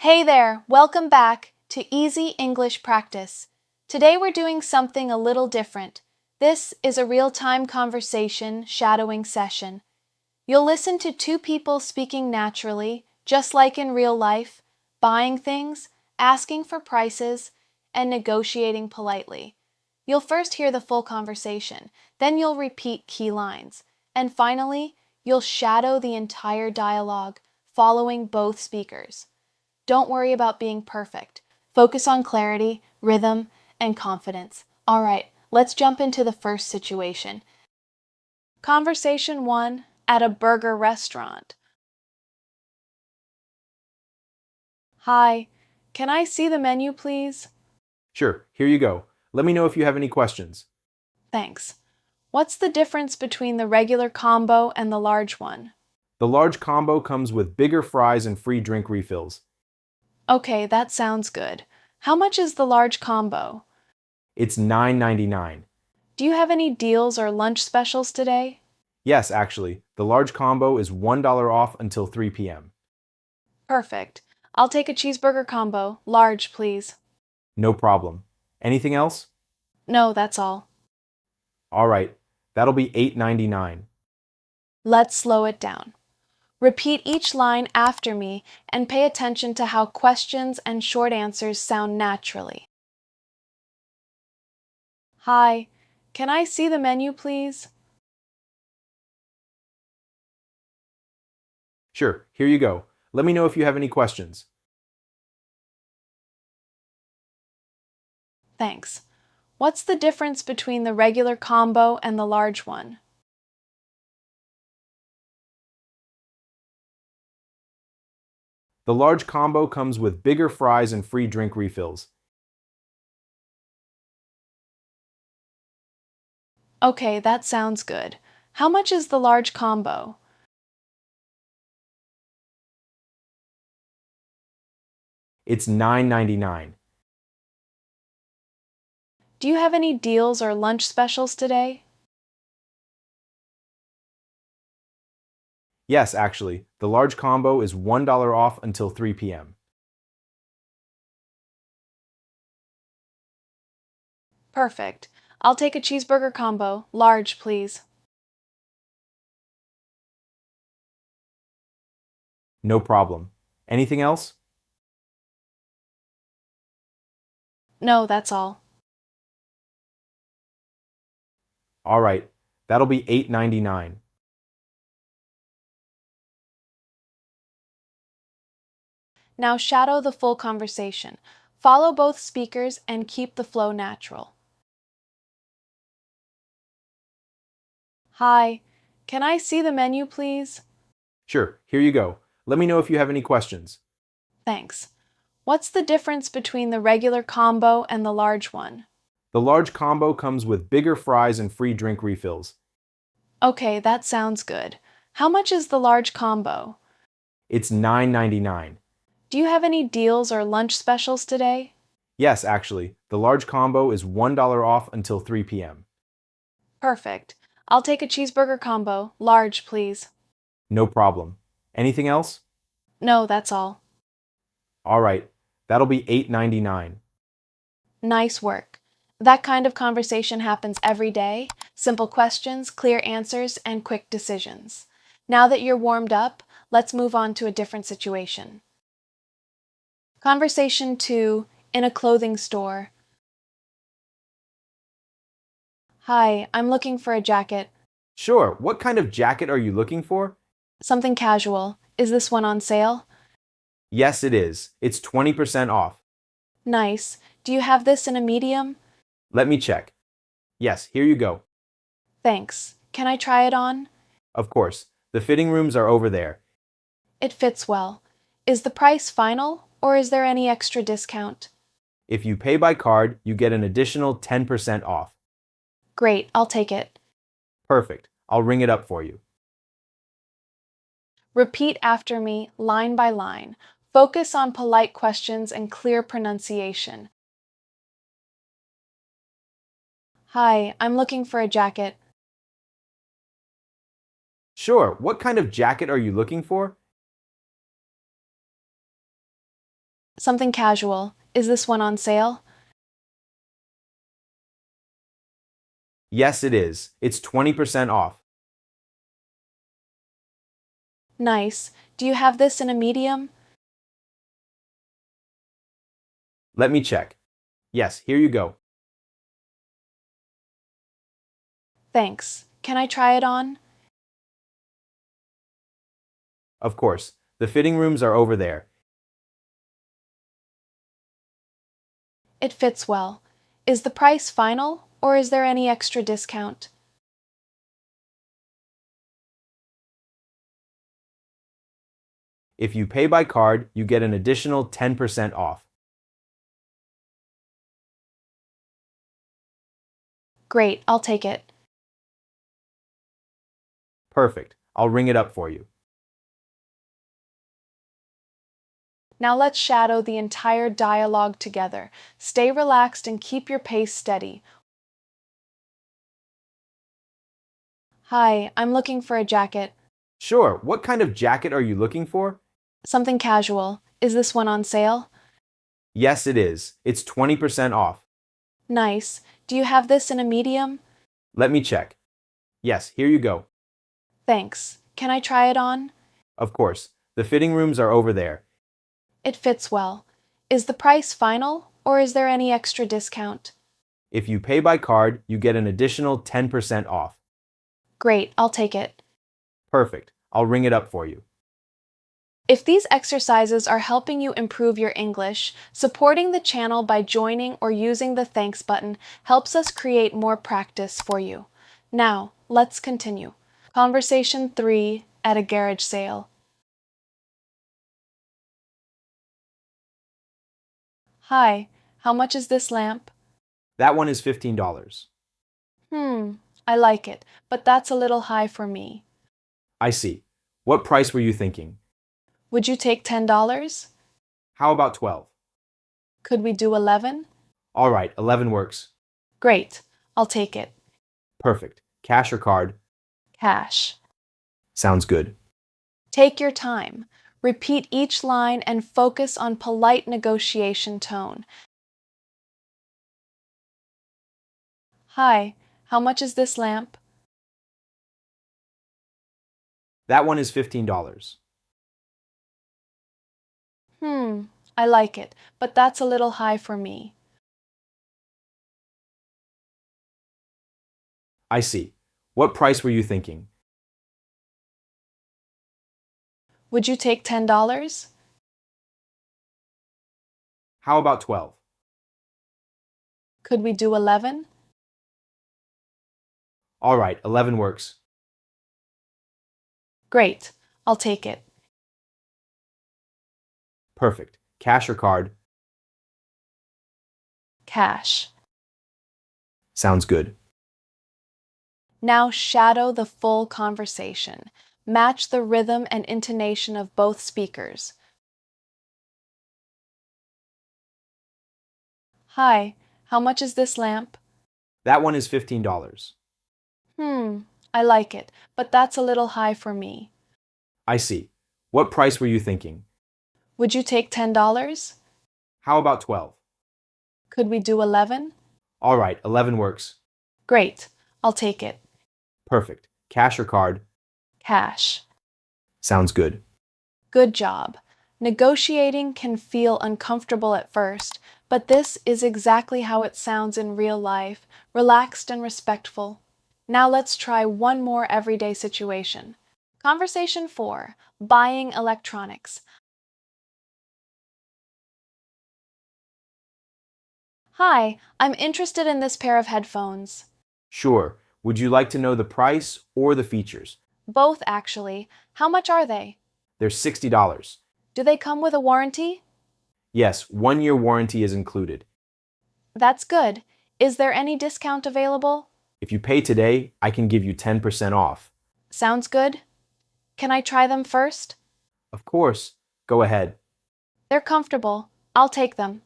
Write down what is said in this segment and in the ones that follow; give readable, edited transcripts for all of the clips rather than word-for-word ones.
Hey there, welcome back to Easy English Practice. Today we're doing something a little different. This is a real-time conversation shadowing session. You'll listen to two people speaking naturally, just like in real life, buying things, asking for prices, and negotiating politely. You'll first hear the full conversation, then you'll repeat key lines, and finally, you'll shadow the entire dialogue, following both speakers. Don't worry about being perfect. Focus on clarity, rhythm, and confidence. All right, let's jump into the first situation. Conversation 1 at a burger restaurant. Hi, can I see the menu, please? Sure, here you go. Let me know if you have any questions. Thanks. What's the difference between the regular combo and the large one? The large combo comes with bigger fries and free drink refills. Okay, that sounds good. How much is the large combo? It's $9.99. Do you have any deals or lunch specials today? Yes, actually, the large combo is $1 off until 3 p.m. Perfect. I'll take a cheeseburger combo, large, please. No problem. Anything else? No, that's all. All right, that'll be $8.99. Let's slow it down. Repeat each line after me and pay attention to how questions and short answers sound naturally. Hi, can I see the menu, please? Sure, here you go. Let me know if you have any questions. Thanks. What's the difference between the regular combo and the large one? The large combo comes with bigger fries and free drink refills. Okay, that sounds good. How much is the large combo? It's $9.99. Do you have any deals or lunch specials today? Yes, actually, the large combo is $1 off until 3 p.m. Perfect. I'll take a cheeseburger combo, large, please. No problem. Anything else? No, that's all. All right, that'll be $8.99. Now shadow the full conversation. Follow both speakers and keep the flow natural. Hi, can I see the menu, please? Sure, here you go. Let me know if you have any questions. Thanks. What's the difference between the regular combo and the large one? The large combo comes with bigger fries and free drink refills. Okay, that sounds good. How much is the large combo? It's $9.99. Do you have any deals or lunch specials today? Yes, actually, the large combo is $1 off until 3 p.m. Perfect. I'll take a cheeseburger combo, large, please. No problem. Anything else? No, that's all. All right, that'll be $8.99. Nice work. That kind of conversation happens every day. Simple questions, clear answers, and quick decisions. Now that you're warmed up, let's move on to a different situation. Conversation 2 in a clothing store. Hi, I'm looking for a jacket. Sure, what kind of jacket are you looking for? Something casual. Is this one on sale? Yes, it is. It's 20% off. Nice. Do you have this in a medium? Let me check. Yes, here you go. Thanks. Can I try it on? Of course, the fitting rooms are over there. It fits well. Is the price final, or is there any extra discount? If you pay by card, you get an additional 10% off. Great, I'll take it. Perfect. I'll ring it up for you. Repeat after me, line by line. Focus on polite questions and clear pronunciation. Hi, I'm looking for a jacket. Sure, what kind of jacket are you looking for? Something casual. Is this one on sale? Yes, it is. It's 20% off. Nice. Do you have this in a medium? Let me check. Yes, here you go. Thanks. Can I try it on? Of course. The fitting rooms are over there. It fits well. Is the price final, or is there any extra discount? If you pay by card, you get an additional 10% off. Great, I'll take it. Perfect. I'll ring it up for you. Now let's shadow the entire dialogue together. Stay relaxed and keep your pace steady. Hi, I'm looking for a jacket. Sure, what kind of jacket are you looking for? Something casual. Is this one on sale? Yes, it is. It's 20% off. Nice. Do you have this in a medium? Let me check. Yes, here you go. Thanks. Can I try it on? Of course. The fitting rooms are over there. It fits well. Is the price final, or is there any extra discount? If you pay by card, you get an additional 10% off. Great, I'll take it. Perfect. I'll ring it up for you. If these exercises are helping you improve your English, supporting the channel by joining or using the thanks button helps us create more practice for you. Now, let's continue. Conversation 3 at a garage sale. Hi, how much is this lamp? That one is $15. I like it, but that's a little high for me. I see. What price were you thinking? Would you take $10? How about 12? Could we do 11? All right, 11 works. Great, I'll take it. Perfect. Cash or card? Cash. Sounds good. Take your time. Repeat each line and focus on polite negotiation tone. Hi, how much is this lamp? That one is $15. I like it, but that's a little high for me. I see. What price were you thinking? Would you take $10? How about 12? Could we do 11? All right, 11 works. Great, I'll take it. Perfect. Cash or card? Cash. Sounds good. Now shadow the full conversation. Match the rhythm and intonation of both speakers. Hi, how much is this lamp? That one is $15. I like it, but that's a little high for me. I see. What price were you thinking? Would you take $10? How about 12? Could we do 11? All right, 11 works. Great, I'll take it. Perfect. Cash or card? Cash. Sounds good. Good job. Negotiating can feel uncomfortable at first, but this is exactly how it sounds in real life, relaxed and respectful. Now let's try one more everyday situation. Conversation 4, buying electronics. Hi, I'm interested in this pair of headphones. Sure. Would you like to know the price or the features? Both, actually. How much are they? They're $60. Do they come with a warranty? Yes, 1-year warranty is included. That's good. Is there any discount available? If you pay today, I can give you 10% off. Sounds good. Can I try them first? Of course. Go ahead. They're comfortable. I'll take them.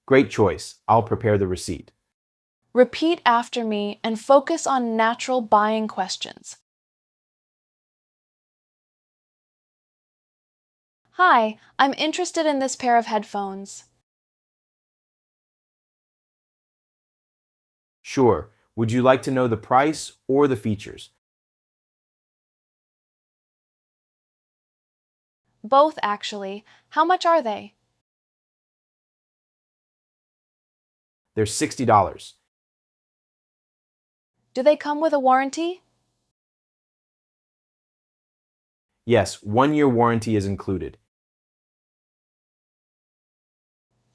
Great choice. I'll prepare the receipt. Repeat after me and focus on natural buying questions. Hi, I'm interested in this pair of headphones. Sure. Would you like to know the price or the features? Both, actually. How much are they? They're $60. Do they come with a warranty? Yes, 1 year warranty is included.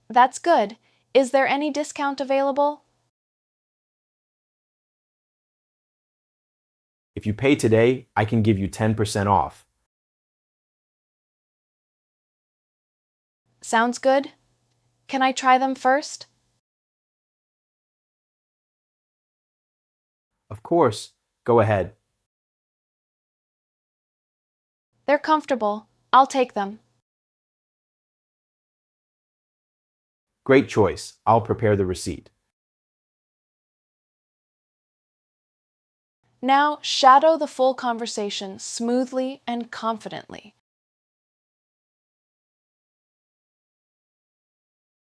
That's good. Is there any discount available? If you pay today, I can give you 10% off. Sounds good. Can I try them first? Of course. Go ahead. They're comfortable. I'll take them. Great choice. I'll prepare the receipt. Now, shadow the full conversation smoothly and confidently.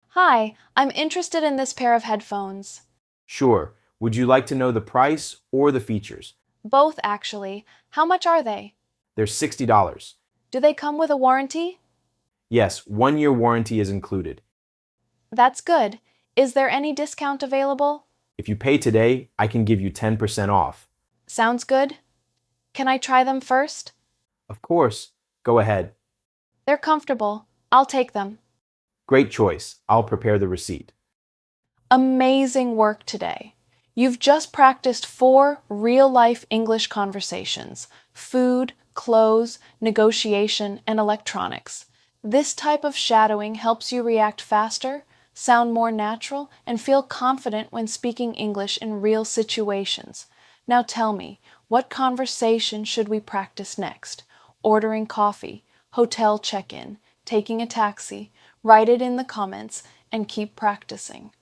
Hi, I'm interested in this pair of headphones. Sure. Would you like to know the price or the features? Both, actually. How much are they? They're $60. Do they come with a warranty? Yes, 1 year warranty is included. That's good. Is there any discount available? If you pay today, I can give you 10% off. Sounds good. Can I try them first? Of course. Go ahead. They're comfortable. I'll take them. Great choice. I'll prepare the receipt. Amazing work today. You've just practiced 4 real-life English conversations: food, clothes, negotiation, and electronics. This type of shadowing helps you react faster, sound more natural, and feel confident when speaking English in real situations. Now tell me, what conversation should we practice next? Ordering coffee, hotel check-in, taking a taxi? Write it in the comments and keep practicing.